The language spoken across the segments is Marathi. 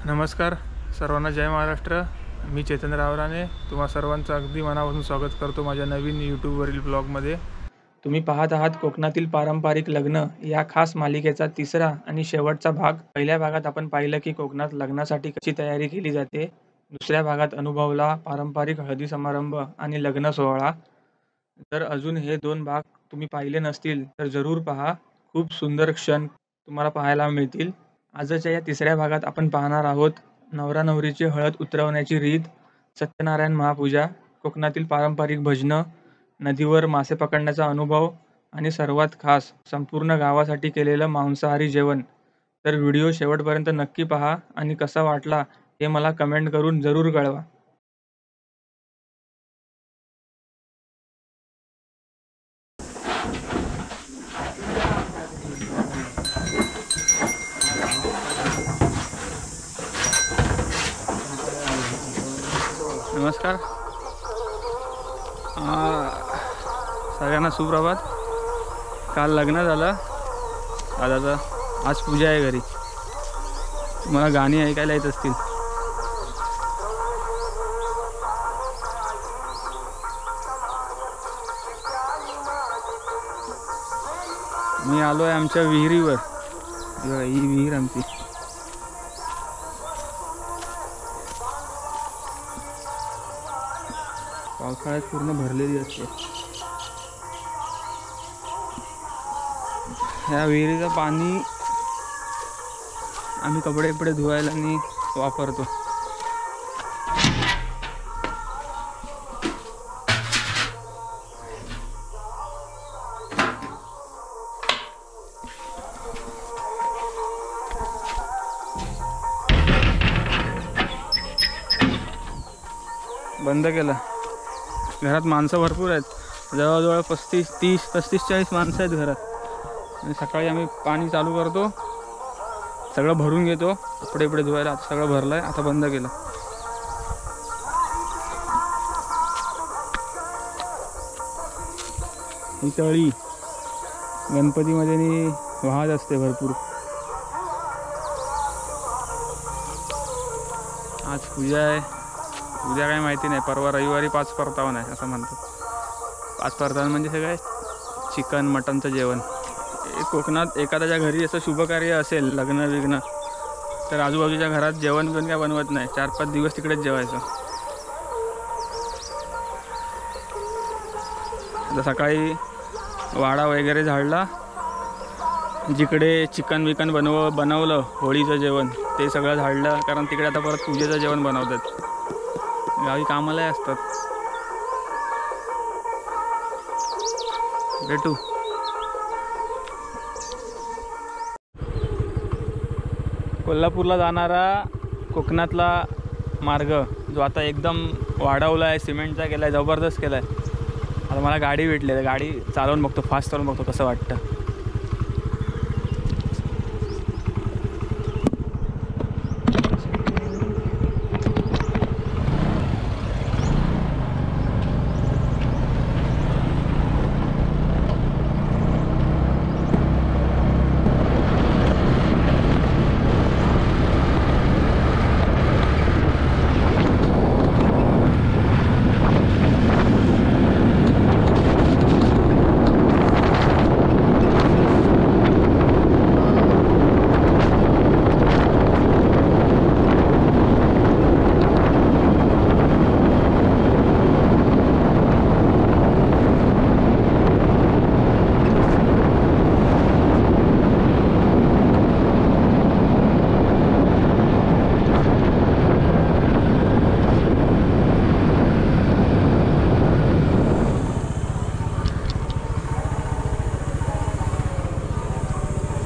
नमस्कार सर्वांना, जय महाराष्ट्र। मी चेतन रावराने तुम्हा सर्वांचं अगदी मनापासून स्वागत करतो माझ्या नवीन यूट्यूबवरील ब्लॉगमध्ये। तुम्ही पाहत आहात कोकणातील पारंपरिक लग्न या खास मालिकेचा तिसरा आणि शेवटचा भाग। पहिल्या भागात आपण पाहिलं की कोकणात लग्नासाठी कशी तयारी केली जाते। दुसऱ्या भागात अनुभवला पारंपरिक हळदी समारंभ आणि लग्न सोहळा। जर अजून हे दोन भाग तुम्ही पाहिले नसतील तर जरूर पहा, खूप सुंदर क्षण तुम्हाला पाहायला मिळतील। आजच्या या तिसऱ्या भागात आपण पाहणार आहोत नवरा नवरीची हळद उतरवण्याची रीत, सत्यनारायण महापूजा, कोकणातील पारंपरिक भजनं, नदीवर मासे पकडण्याचा अनुभव आणि सर्वात खास संपूर्ण गावासाठी केलेलं मांसाहारी जेवण। तर व्हिडिओ शेवटपर्यंत नक्की पहा आणि कसा वाटला हे मला कमेंट करून जरूर कळवा। नमस्कार, सगळ्यांना सुप्रभात। काल लग्न झालं दादाचं, आज पूजा आहे घरी। तुम्हाला गाणी ऐकायला येत असतील। मी आलो आहे आमच्या विहिरीवर। ही विहीर आमची पावसाळ्यात पूर्ण भरलेली असते। ह्या विहिरीचं पाणी आम्ही कपडे धुवायला आणि वापरतो। बंद केला। घरात माणसं भरपूर आहेत, जवळजवळ 35-40 माणसं आहेत घरात। आणि सकाळी आम्ही पाणी चालू करतो, सगळं भरून घेतो, कपडे धुवायला। आता सगळं भरलं आहे, आता बंद केलं। ही तळी गणपतीमध्ये वाहत असते भरपूर। आज पूजा आहे, उद्या काय माहिती नाही। परवा रविवारी 5 परतावण आहे असं म्हणतात। 5 परतावण म्हणजे सगळे चिकन मटनचं जेवण। कोकणात एखाद्याच्या घरी असं शुभ कार्य असेल, लग्न विग्न, तर आजूबाजूच्या घरात जेवण पण काय बनवत नाही, 4-5 दिवस तिकडेच जेवायचं। आता सकाळी वाडा वगैरे झाडला, जिकडे चिकन विकन बनवलं होळीचं जेवण ते सगळं झाडलं, कारण तिकडे आता परत पूजेचं जेवण बनवतात। गावी कामालाही असतात। भेटू। कोल्हापूरला जाणारा कोकणातला मार्ग जो आता एकदम वाढवला आहे, सिमेंटचा केला आहे, जबरदस्त केला आहे। आता मला गाडी भेटली आहे, गाडी चालवून बघतो, फास्ट चालवून बघतो कसं वाटतं।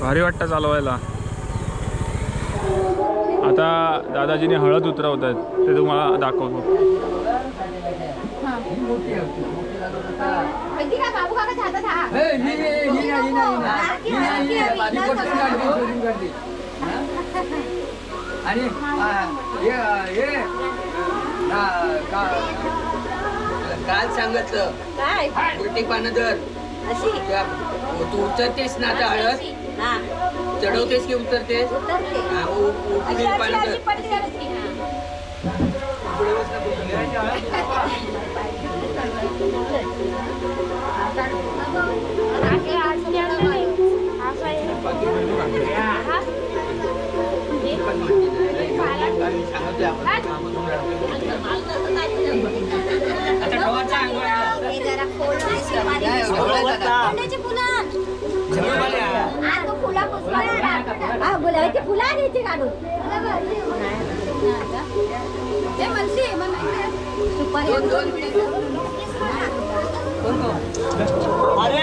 भारी वाटतं चालवायला। आता दादाजीने हळद उतरवत आहेत, ते तुम्हाला दाखवतो। काल सांगितलं काय उलटी पानं धर अशी तू उचलतेस ना आता हळद चढवतेस की उतरतेस उतरते. हा, उतरते पाणी अशी कर. पट्टी करायची. पुढे बस ना कुठे. असे आडचे आणले. असं आहे. हा? सांगतोय आपण. हे जरा खोल दिसलं पाणी. अंड्याची फुलं. हा, तो फुला पुसला. हा, गुलाबाची फुलं आणायची काढून. हे म्हणते, सुपारी. अरे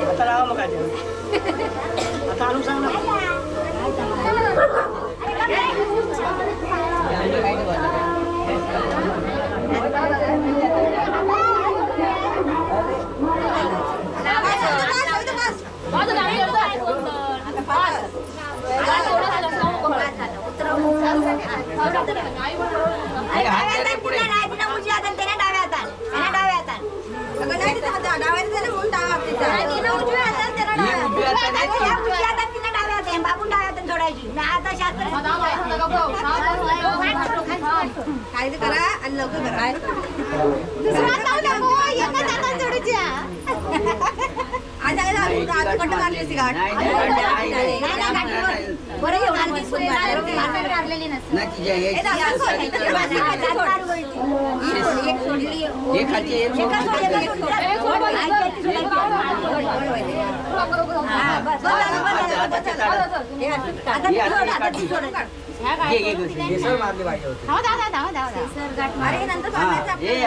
आता राहा मग आता आणून सांग ना. काय करा आणि लवकर करा. दुसरा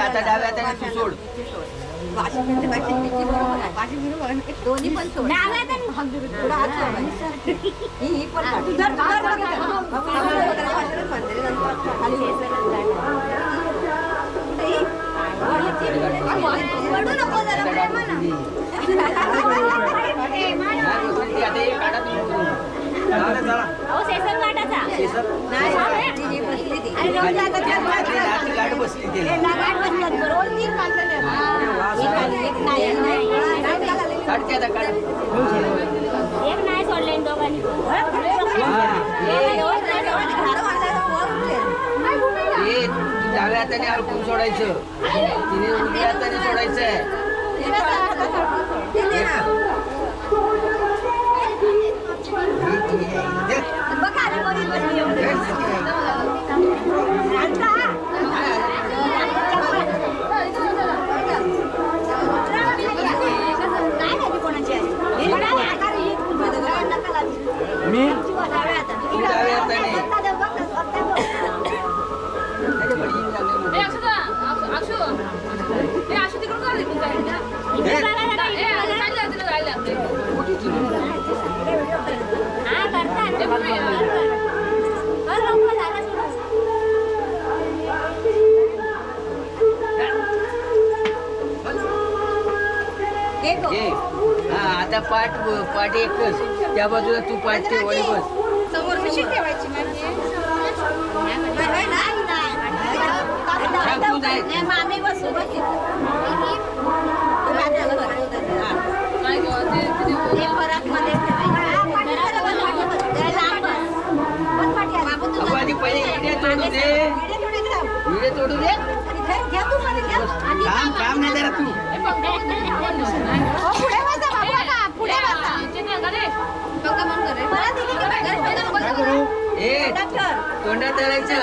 आता डाव्या हाताने तू सोड. दोन्ही पण सोड. पडू नको जरा प्रेमानं. अहो, सेसन गाठाचा. नाही. अरे, रोज जातात त्या गाठाचा. गाठ बसली ते. हे ना गाठ बसतात. रोज तीन काढलेले आहेत. एक नाही, नाही. काढते आता काढ. एक नाही सोडले दोघांनी. हे तू डाव्या हाताने अडकून सोडायचं, तिने उजव्या हाताने सोडायचं. बघा ना, बरी बसली. काय माहिती कोणाची आहे. मी डाव्या हाताने घे. हा, आता पाठ एकच, त्या बाजूला तू पाठ ठेव आणि बस. समोर कशी ठेवायची मामी बसू. आधी पहिले इडे तोडू दे, इडे तोडू दे. काम काम नाही जरा तू. ए तोंडात धरायचं.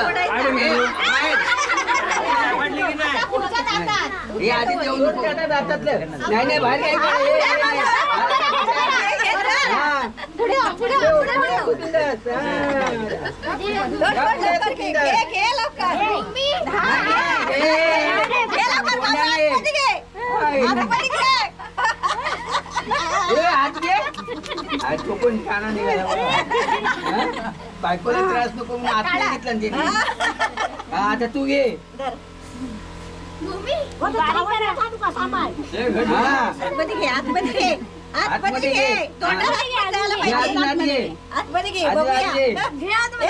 हे आधी देऊन नाही नाही बाहेर कोण काना निघाला. बायकोला त्रास नको म्हणून आत घेतला तिने. आता तू घे. आतमध्ये घे. अजून आत ये. आतमध्ये घे अजून बघूया. आत ये. घे आतमध्ये.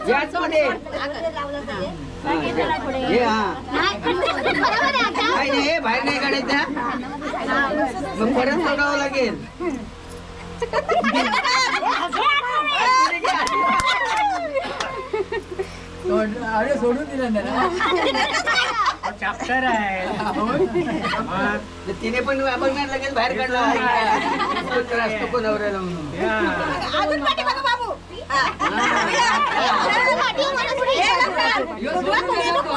ये आतमध्ये. ये हा. नाही नाही बाहेर नाही काढायचा. मग परत सोडावं लागेल. अरे सोडून दिलं ना. चॅप्टर आहे. तिने पण आपण काय लगेच बाहेर काढला. त्रास नको नवऱ्याला म्हणून. अजून पाठीमागं बाबू. पाठीमागं पुढे. हे लवकर. तुला पुढे नको.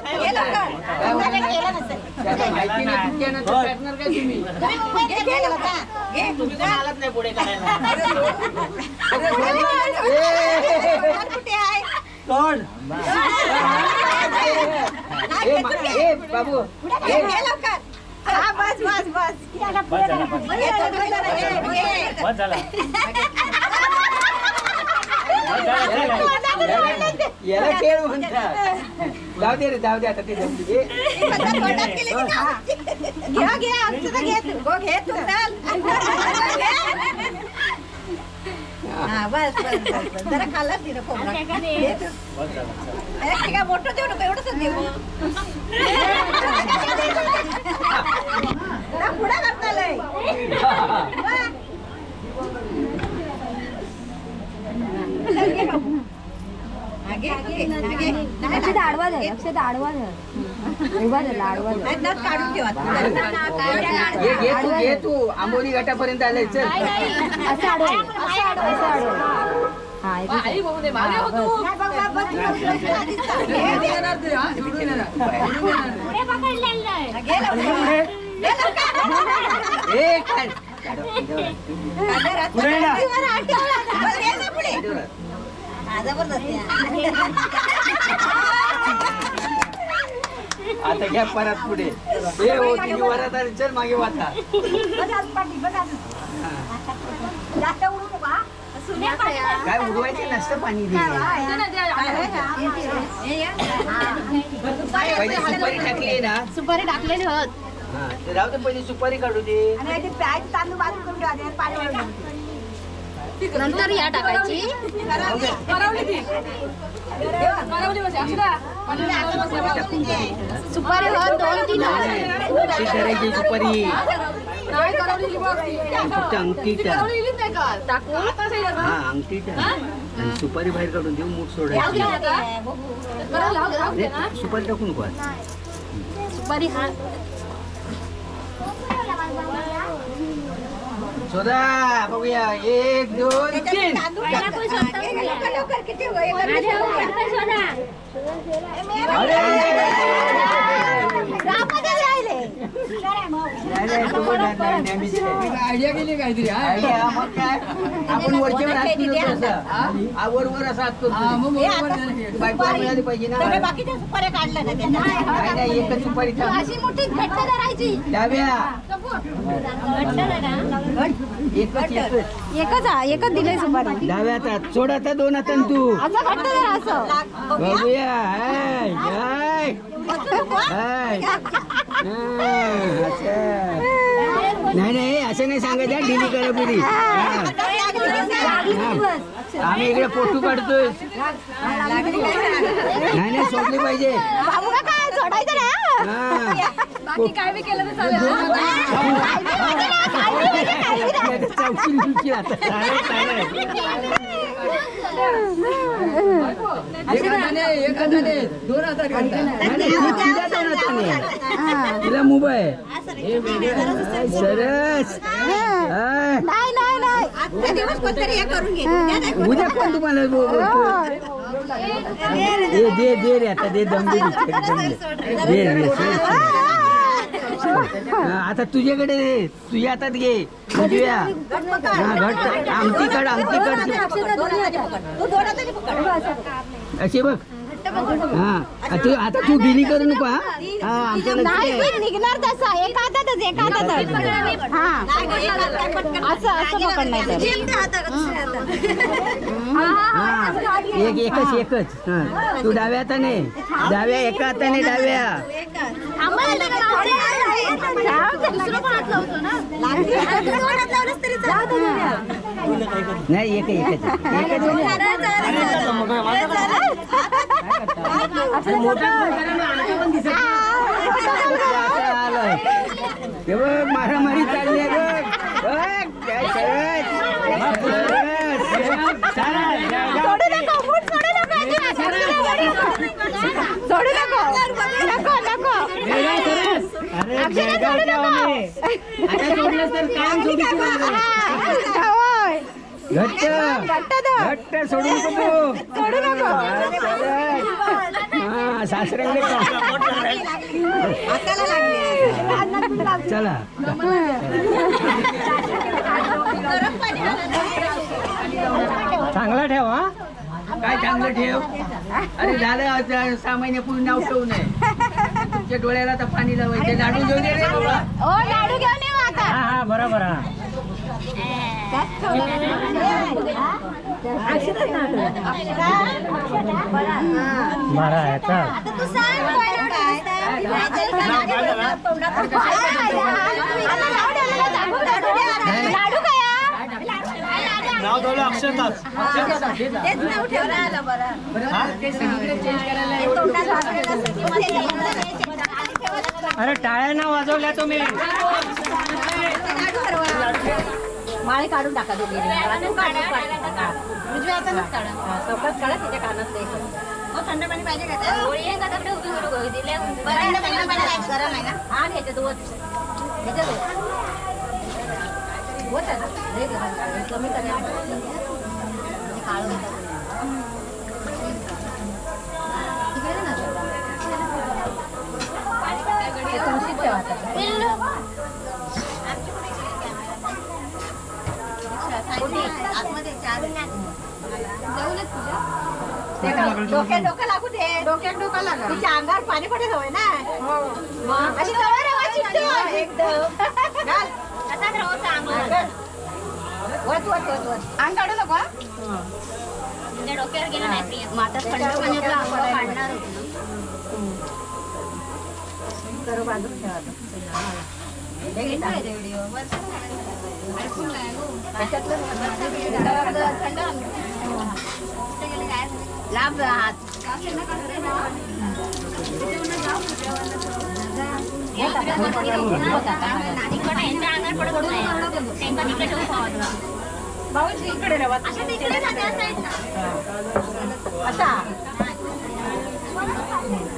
हे लवकर. तुम्हाला केलं नसेल. त्याला माहिती नाही तुमच्यानं तर काढणार काय तुम्ही? तुम्ही मुंबईत गेले होता. घे. तुम्ही कोण आलात नाही पुढे करायला. कुठे आहे? सोड. ए बाबू घे लवकर. हा बस बस बस. बस झाला, बस. घे, घे, घे. बस झाला. याला खेळ म्हणतात. जाऊ दे रे जाऊ दे आता ते जमली. घे घे आमचं तर घे तू. गो घे तू चल. हा बस बस बस बस. जरा खाल्लाच तिनं खोबरं. घे तू. बस झाला. ठीक आहे मोठं देऊ नको एवढंच देऊ. पुढे करतालय. अक्षता आडवा धर, अक्षता आडवा धर. उभा धर, आडवा धर. काढून ठेवा. घे तू आंबोली घाटापर्यंत आलाय चल. असं आडवा धर, असं आडवा. हा, इथे धर. हा, बस. ए काय आता घ्या परत पुढे. ए हो तुम्ही वरात आले चल मागे वाचा. जास्त उडू नका. काय उडवायचे नसतं पाणी दे. पहिले सुपारी टाकली ना. सुपारी टाकलेली होत. हा तर जाऊ दे पहिले सुपारी काढू दे. आणि ते प्याज तांदूळ बाजू करून ठेवा. पाणी वाढून नंतर या टाकायची. सुपारी होत 2-3 अशी करायची सुपारी. फक्त अंगठी टाक. हा अंगठी टाक. आणि सुपारी बाहेर काढून देऊ मूठ सोडायची. नाही, सुपारी टाकू नको आज. सुपारी हा शोधा बघूया 1 2 3. लवकर किती आयडिया केली काहीतरी. आपण वरच्यावर हात फिरवतो असं. वर असा हात करतो. बायकोला मिळाली पाहिजे ना. बाकीच्या सुपाऱ्या काढल्या ना त्यांना. नाही नाही एकच सुपारी थांब. अशी मोठी घट्ट धरायची. डाव्या एकच दिलंय सुपारी. डाव्या हातात सोड आता 2 हातान तू. असं घट्ट धरा असं. बघूया. हाय, हाय. हाय. नाही नाही असं नाही सांगायचं. डिली करा पिढी. आम्ही इकडे फोटो काढतोय. नाही नाही सोडली पाहिजे. काय सोडायचं ना. बाकी काय बी केलं तर चालेल. एखाद्याने 2 हातात तिला मोबाईल सरस. नाही नाही नाही. आजचा दिवस कोणतरी हे करून घे. उद्या कोण तुम्हाला दे दे रे आता दे दम दे रे. आता तुझ्याकडे तुझ्या हातात घे. उजव्या. हा घट आमटी काढ. तू दोन हाताने पकड. अशी बघ. हा आता तू गिली करू नको. हा आमच्या नाही ती निघणार तसा एका हातातच हा असं असं पकडणार एकच. तू डाव्या हाताने डाव्या एका हाताने डाव्या नाही एकच मारामारी चालली आहे घट्ट सोडू नको सासऱ्यांनी चला चांगला ठेव. हा काय चांगलं ठेव. अरे झालं 6 महिन्यापूर्वी नाव ठेवू नये. तुमच्या डोळ्याला तर पाणी लावायचे. लाडू घेऊन ये रे बाबा. लाडू घेऊन येऊ आता. हा बरोबर. मारा आहे का लाडू काय नाव ठेवलं अक्षताच. अरे टाळ्या ना वाजवल्या तुम्ही. माळे काढून टाका दोघी उजव्या हातानंच काढा. चौकात काढा तिच्या कानात थंड पाणी पाहिजे का गरम आहे ना. हा ह्याच्यात कमी करा तुमची ठेवा डोक्यात डोकं लागू दे. डोक्यात डोकं लागा. तिच्या अंगावर पाणी पडे हवंय ना. अशी जवळ रवायची एकदम अंग काढू नको. डोक्यावर गेलं नाही मातात काढणार सर्व बाजून ठेवा. लाभ हात इकडे रवा अशा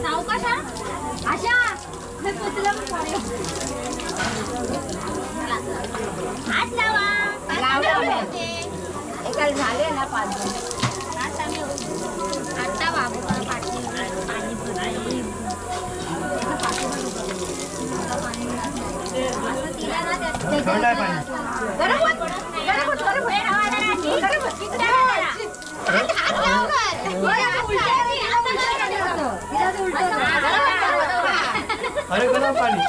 सावकाश अशा एकाला झाले ना 5 जण. आता बाबू पाणी अरे गरम पाणी.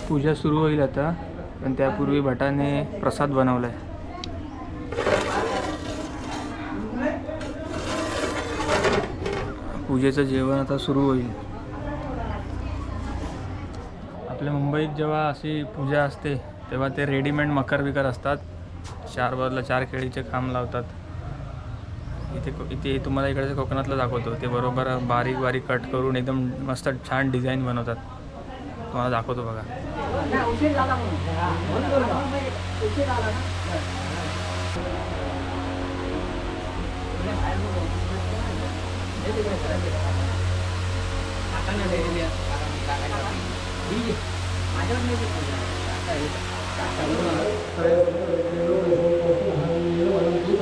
पूजा सुरू होईल आता, पण त्यापूर्वी भटाने प्रसाद बनवलाय. पूजेचं जेवण आता सुरू होईल. आपल्या मुंबईत जेव्हा अशी पूजा असते तेव्हा ते रेडीमेड मकर असतात. 4 बाजूला 4 केळीचे खांब लावतात. इथे तुम्हाला इकडच्या कोकणातलं दाखवतो. ते बरोबर बारीक बारीक कट करून एकदम मस्त छान डिझाईन बनवतात. तुम्हाला दाखवतो बघा.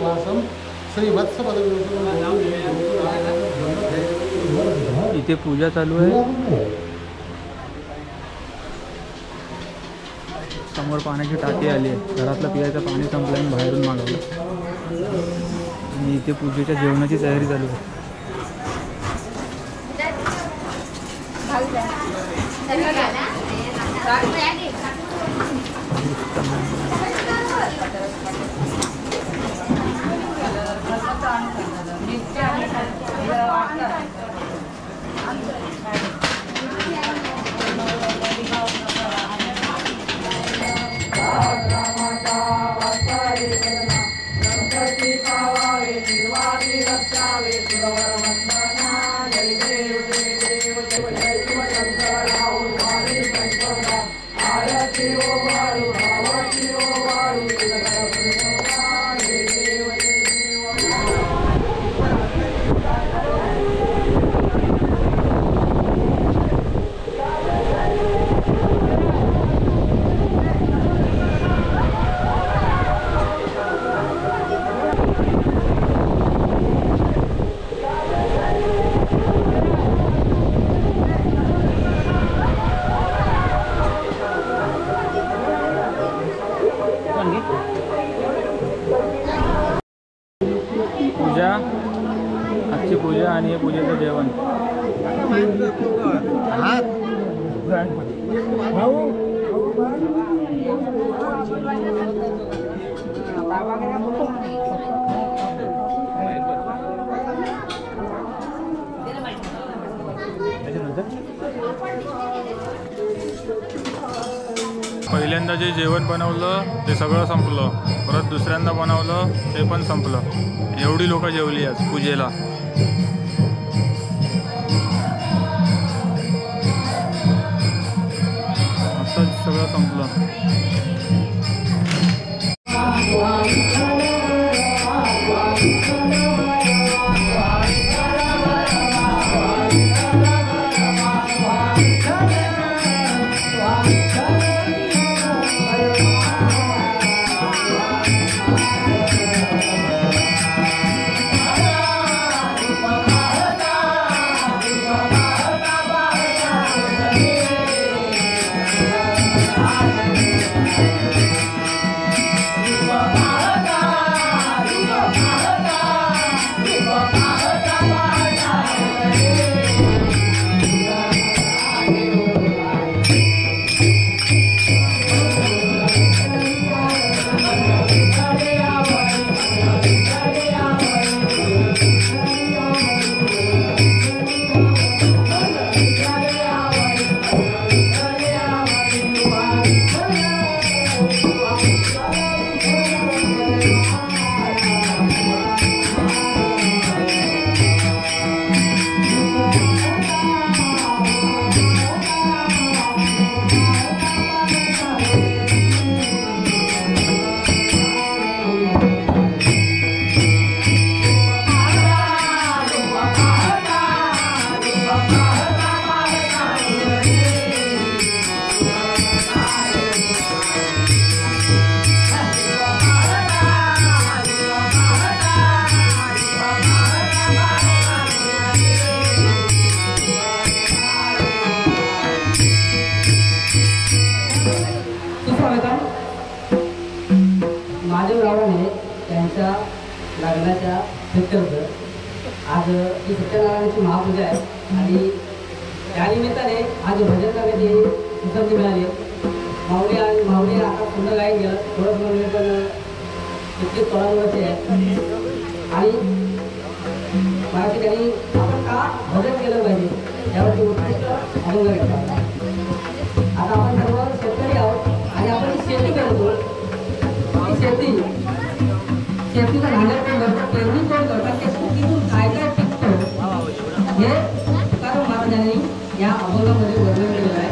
क्लासम श्रीवत्स इथे पूजा चालू आहे. समोर पाण्याची टाकी आली आहे. घरातलं पियाचं पाणी संपलं आणि बाहेरून मागवलं. आणि इथे पूजेच्या जेवणाची तयारी चालू आहे. पूजा, आजची पूजा आणि हे पूजेचं जेवण. पहिल्यांदा जे जेवण बनवलं ते सगळं संपलं. परत दुसऱ्यांदा बनवलं ते पण संपलं. एवढी लोक जेवली आज पूजेला. असंच सगळं संपलं. त्यांच्या लग्नाच्या आज ही सत्यनारायणाची महापूजा आहे आणि त्या निमित्ताने आज भजन करण्याची संधी मिळाली. माऊली आता पूर्ण गायन गेलं थोडं म्हणून पण इतकी तोडावरचे आहे आणि मला ठिकाणी आपण का भजन केलं पाहिजे यावरती उत्कृष्ट अभंग घेतला. आता आपण सर्व शेतकरी आहोत आणि आपण शेती करतो. शेतीचं भांडवल पेरणी कोण करतात त्या शेतीतून काय काय पिकतं हे तुकाराम महाराजांनी या अभंगामध्ये वर्णन केलेलं आहे.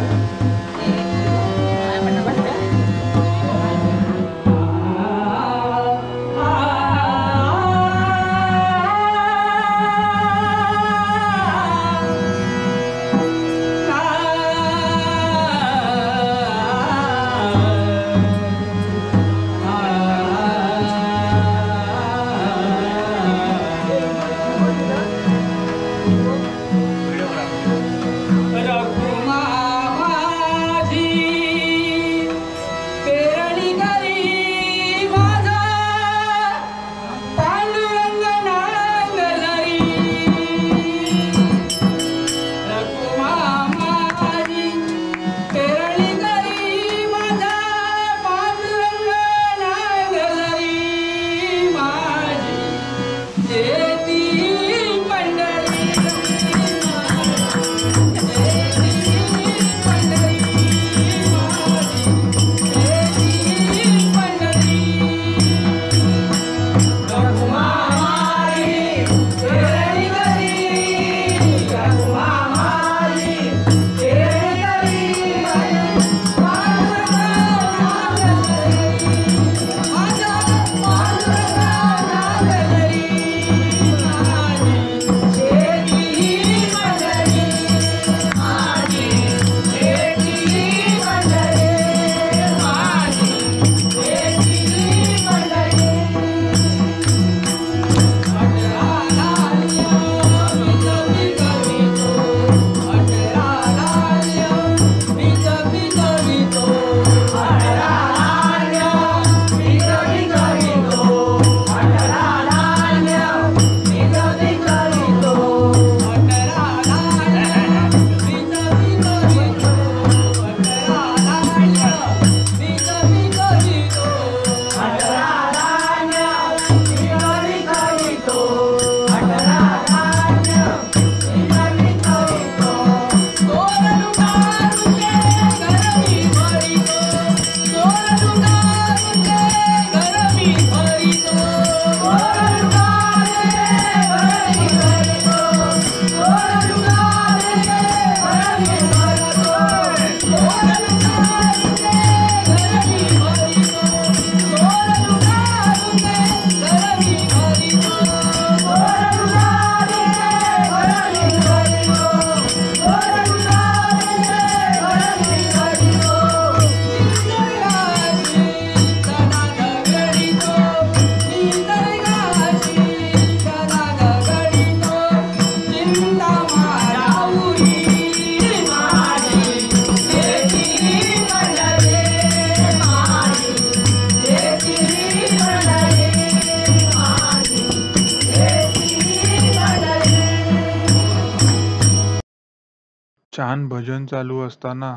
छान भजन चालू असताना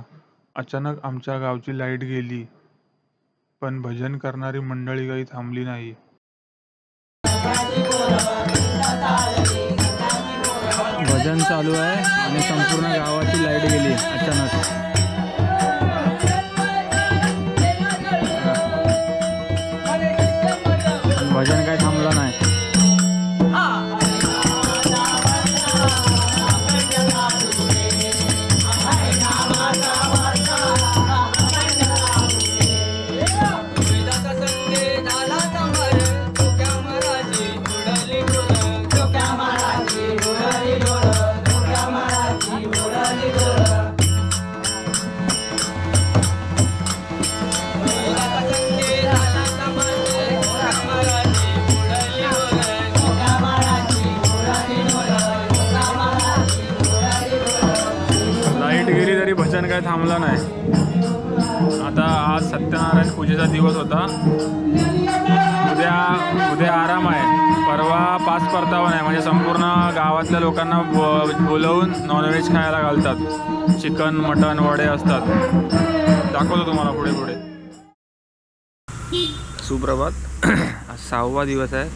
अचानक आमच्या गावची लाईट गेली, पण भजन करणारी मंडळी काही थांबली नाही. भजन चालू आहे आणि संपूर्ण गावाची लाईट गेली अचानक. भजन काही थांबलं नाही. लाईट गेली तरी भजन काय थांबलं नाही. आता आज सत्यनारायण पूजेचा दिवस होता. उद्या आराम आहे. परवा 5 आहे, म्हणजे संपूर्ण गावातल्या लोकांना बोलवून नॉनव्हेज खायला घालतात. चिकन, मटन, वडे असतात. दाखवतो तुम्हाला पुढे पुढे. सुप्रभात. आज 6वा दिवस आहे.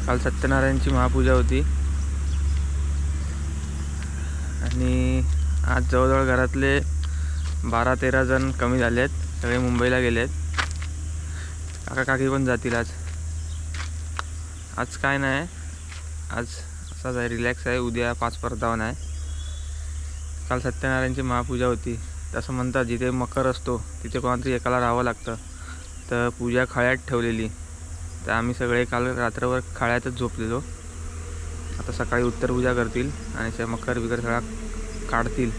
काल सत्यनारायणची महापूजा होती आणि आज जवळजवळ घरातले 12-13 जण कमी झालेत. सगळे मुंबईला गेलेत. काका काकी पण जातील आज. आज काय नाही, आज असाच आहे, रिलॅक्स आहे. उद्या 5 आहे. काल सत्यनारायणची महापूजा होती. तसं म्हणतात जिथे मकर असतो तिथे कोणातरी एकाला राहावं लागतं. तर पूजा खळ्यात ठेवलेली. तर आम्ही सगळे काल रात्रभर खळ्यातच झोपलेलो. आता सकाळी उत्तर पूजा करतील आणि ते मकर बिकर सगळा काढतील.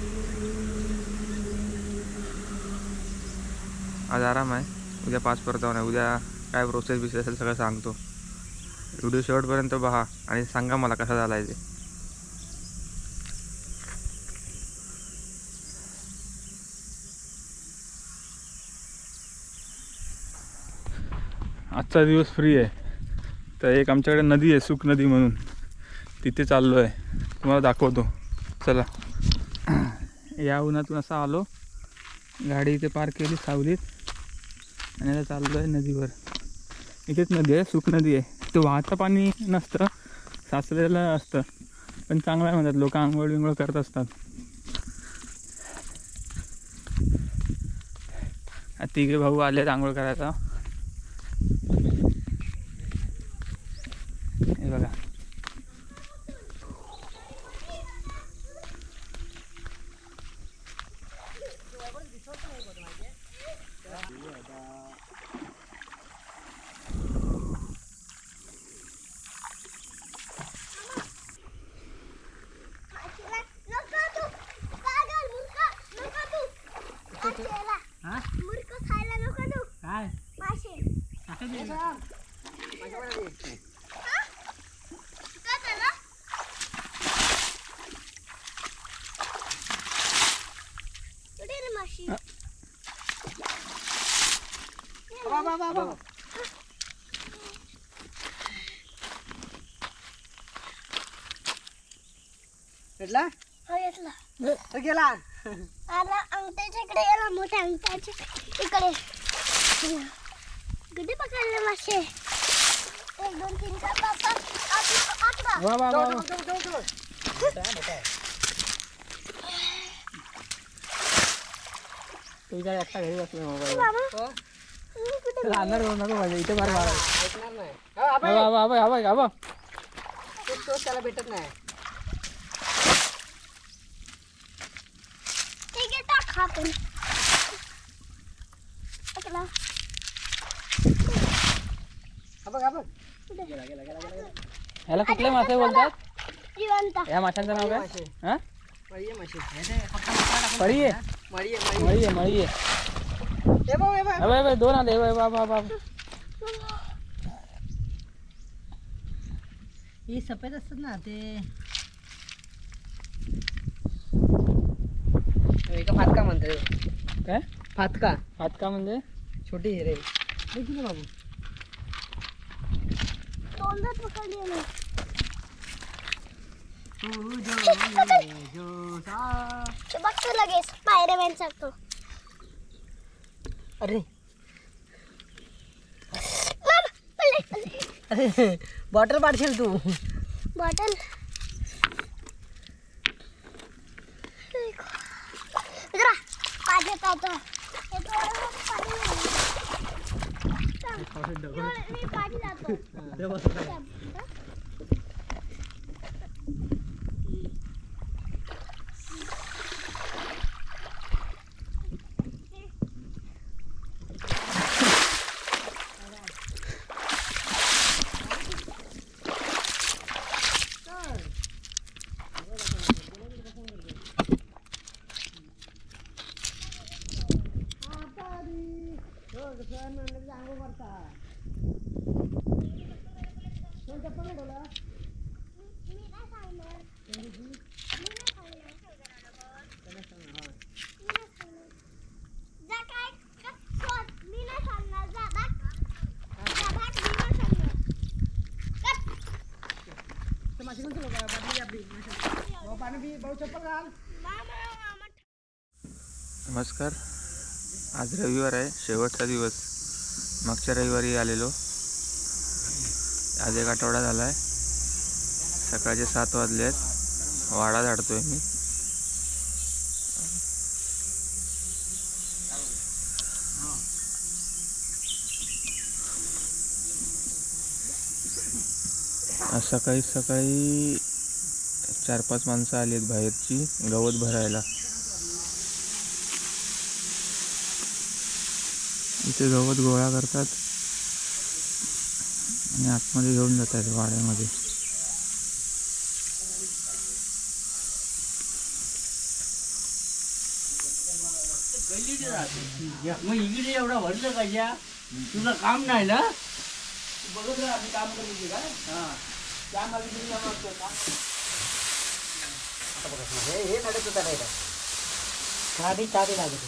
आज आराम आहे. उद्या 5 आहे. उद्या काय प्रोसेस बिसेस असेल सगळं सांगतो. व्हिडिओ शेवटपर्यंत पहा आणि सांगा मला कसा झाला आहे ते. आजचा दिवस फ्री आहे. तर एक आमच्याकडे नदी आहे, सुख नदी म्हणून, तिथे चाललो आहे. तुम्हाला दाखवतो. चला. या उन्हातून असं आलो, गाडी इथे पार्क केली सावलीत आणि आता चाललो आहे नदीवर. इथेच नदी आहे, सुख नदी आहे. ते वाहतं पाणी नसतं, साचलेलं असतं, पण चांगलं आहे म्हणतात लोक. आंघोळ बिंघोळ करत असतात. तिघे भाऊ आलेत आंघोळ करायचा. हे बघा. भेटला? गेला. अंगठ्याच्या इकडे गेला, मोठ्या अंगठ्याच्या इकडे. किती पकडले मासे? 1 2 3 4 5 6 8 वा वा वा. तुझ्या एकटा घरी बसलो मोबाईल. राहणार नको म्हणजे इथे बार मारा. ऐकणार नाही. तोच त्याला भेटत नाही. ठीक आहे, टाक आपण. पकडा. ह्याला कुठले मासे बोलतात? जिवंत. या माशांचं नाव काय? हा? मळी मासे. मळी आहे. मळी मळी आहे, मळी आहे. बाय 2 आले. बाबा ही सफेद असतात ना ते. फातका म्हणतात. काय? फातका. फातका म्हणजे छोटी हिरे. देखील बाबू. दोनदा पकडले ना. बघतो लगेच स्पायडरमॅन सारखं. अरे अरे बॉटल पाडशील तू. बॉटल नमस्कार. आज रविवार आहे, शेवटचा दिवस. मागच्या रविवारी आलेलो. आज एक आठवडा झाला आहे. सकाळचे 7 वाजले आहेत. वाडा झाडतोय मी. आज सकाळी 4-5 माणसं आली आहेत बाहेरची गवत भरायला. इथे गवत गोळा करतात आणि आतमध्ये घेऊन जातात वाड्यामध्ये. मग इकडे एवढा भरलं का? तुला काम नाही ना? बघत राहा, आम्ही काम करून काय त्या मागे तुम्ही काम. हे नडत होता नाही का चाबी लागत.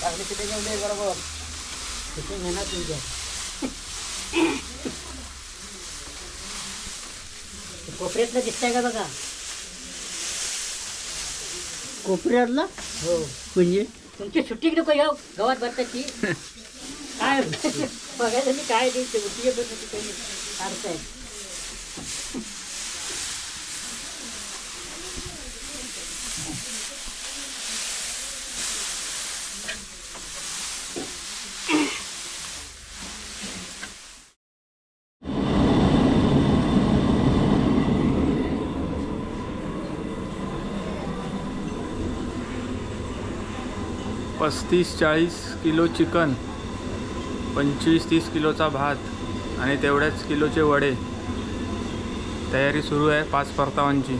चांगली तिथे घेऊन दे बरोबर. तिथे घेणार तुमच्या कोपऱ्यातलं दिसतंय का बघा? कोपऱ्यातला हो. म्हणजे तुमची सुट्टी नको येऊ गावात भरताची काय बघायचं मी काय ते सुट्टी काढताय. पस्तीस 40 किलो चिकन, 25-30 किलोचा भात आणि तेवढ्याच किलोचे वडे. तयारी सुरू आहे 5 परतावांची.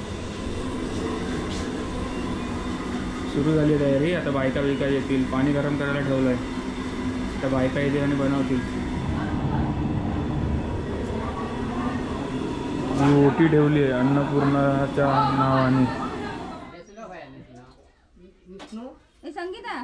सुरू झाली तयारी. आता बायका येतील. पाणी गरम करायला ठेवलं आहे. त्या बायका येतील आणि बनवतील. ओटी ठेवली आहे अन्नपूर्णाच्या नावाने. संगीता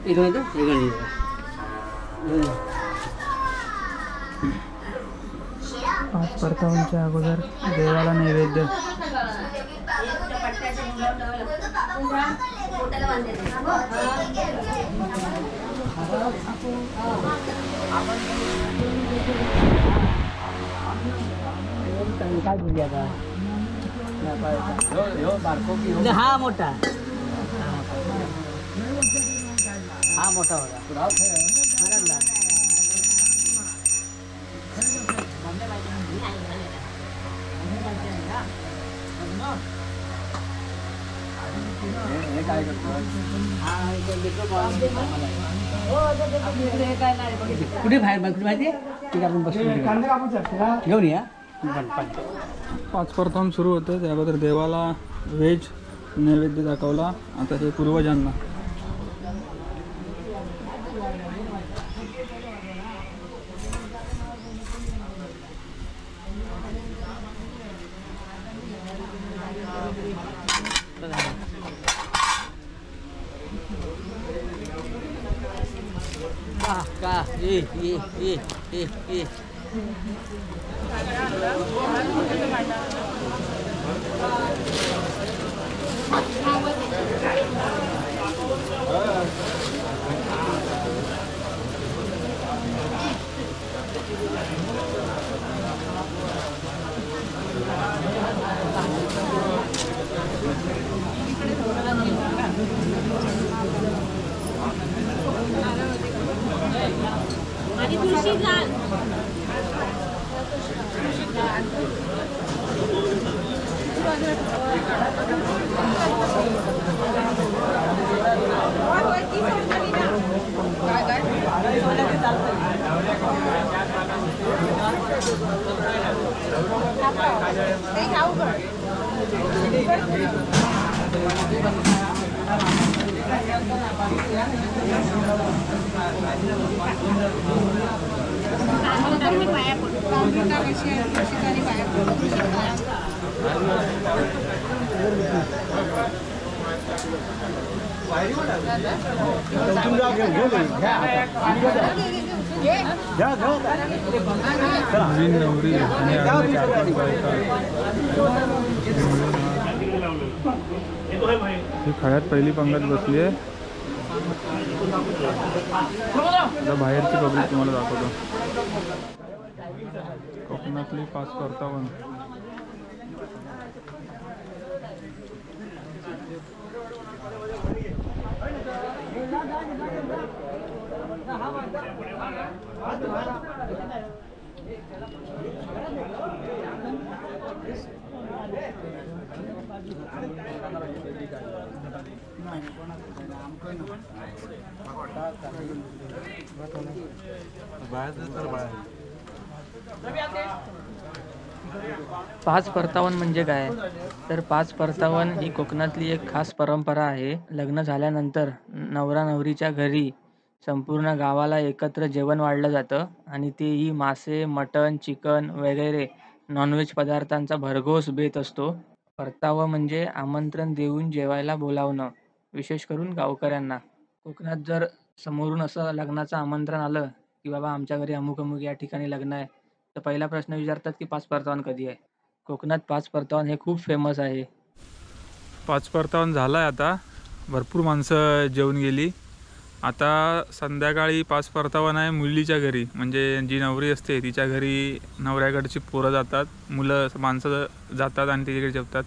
इथून येतो वेगळं पाच परतावांच्या अगोदर देवाला नैवेद्य. काय दिली आता हा मोठा हा मोठा होता कुठे बाहेर कुठे माहिती आहे आपण बसतो घेऊन या. पाच परतावून सुरू होतं. त्या अगोदर देवाला व्हेज नैवेद्य दाखवला. आता हे पूर्वजांना. का आणि तुळशी घाल. ही खळ्यात पहिली पंगत बसली आहे. आता बाहेरची पब्लिक तुम्हाला दाखवतो. कोकणातली पाच परतावन. पाच परतावन म्हणजे काय? तर पाच परतावन ही कोकणातली एक खास परंपरा आहे. लग्न झाल्यानंतर नवरा नवरीच्या घरी संपूर्ण गावाला एकत्र जेवण वाढलं जातं आणि तेही मासे, मटण, चिकन वगैरे नॉनव्हेज पदार्थांचा भरघोस बेत असतो. परतावं म्हणजे आमंत्रण देऊन जेवायला बोलावणं, विशेष करून गावकऱ्यांना. कोकणात जर समोरून असं लग्नाचं आमंत्रण आलं की बाबा आमच्या घरी अमुक अमुक या ठिकाणी लग्न आहे, तर पहिला प्रश्न विचारतात की पाच परतावन कधी आहे. कोकणात पाच परतावन हे खूप फेमस आहे. पाच परतावन झाला आहे. आता भरपूर माणसं जेवून गेली. आता संध्याकाळी पाच परतावन आहे मुलीच्या घरी, म्हणजे जी नवरी असते तिच्या घरी नवऱ्याकडची पोरं जातात, मुलं माणसं जातात आणि तिच्याकडे जेवतात.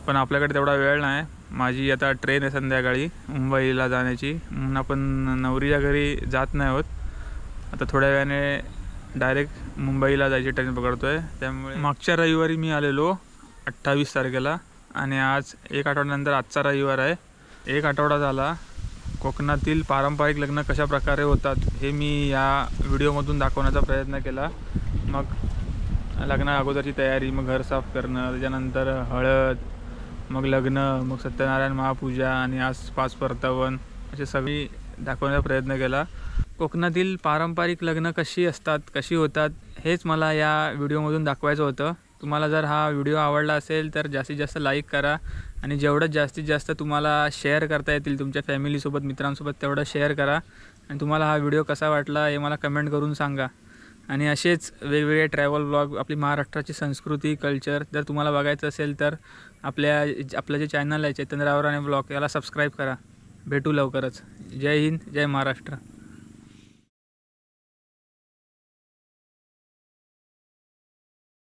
पण आपल्याकडे तेवढा वेळ नाही. माझी आता ट्रेन आहे संध्याकाळी मुंबईला जाण्याची, म्हणून आपण नवरीच्या घरी जात नाही आहोत. आता थोड्या वेळाने डायरेक्ट मुंबईला जायची ट्रेन पकडतो आहे. त्यामुळे मागच्या रविवारी मी आलेलो 28 तारखेला आणि आज एक आठवड्यानंतर आजचा रविवार आहे. एक आठवडा झाला. कोकणातील पारंपरिक लग्न कशा प्रकारे होतात हे मी या व्हिडिओमधून दाखवण्याचा प्रयत्न केला. मग लग्ना अगोदरची तयारी, मग घर साफ करणं, त्याच्यानंतर हळद, मग लग्न, मग सत्यनारायण महापूजा आणि आज पाच परतावन असे सगळी दाखवण्याचा प्रयत्न केला. कोकणातील पारंपरिक लग्न कशी असतात, कशी होतात हेच मला या व्हिडिओमधून दाखवायचं होतं. तुम्हाला जर हा व्हिडिओ आवडला असेल तर जास्तीत जास्त लाईक करा आणि जेवढं जास्तीत जास्त तुम्हाला शेअर करता येतील तुमच्या फॅमिलीसोबत मित्रांसोबत तेवढं शेअर करा आणि तुम्हाला हा व्हिडिओ कसा वाटला हे मला कमेंट करून सांगा. आणि असेच वेगवेगळे ट्रॅव्हल ब्लॉग आपली महाराष्ट्राची संस्कृती कल्चर जर तुम्हाला बघायचं असेल तर आपलं जे चॅनल आहे चैतन्य रावराणे ब्लॉग याला सबस्क्राईब करा. भेटू लवकरच. जय हिंद, जय महाराष्ट्र.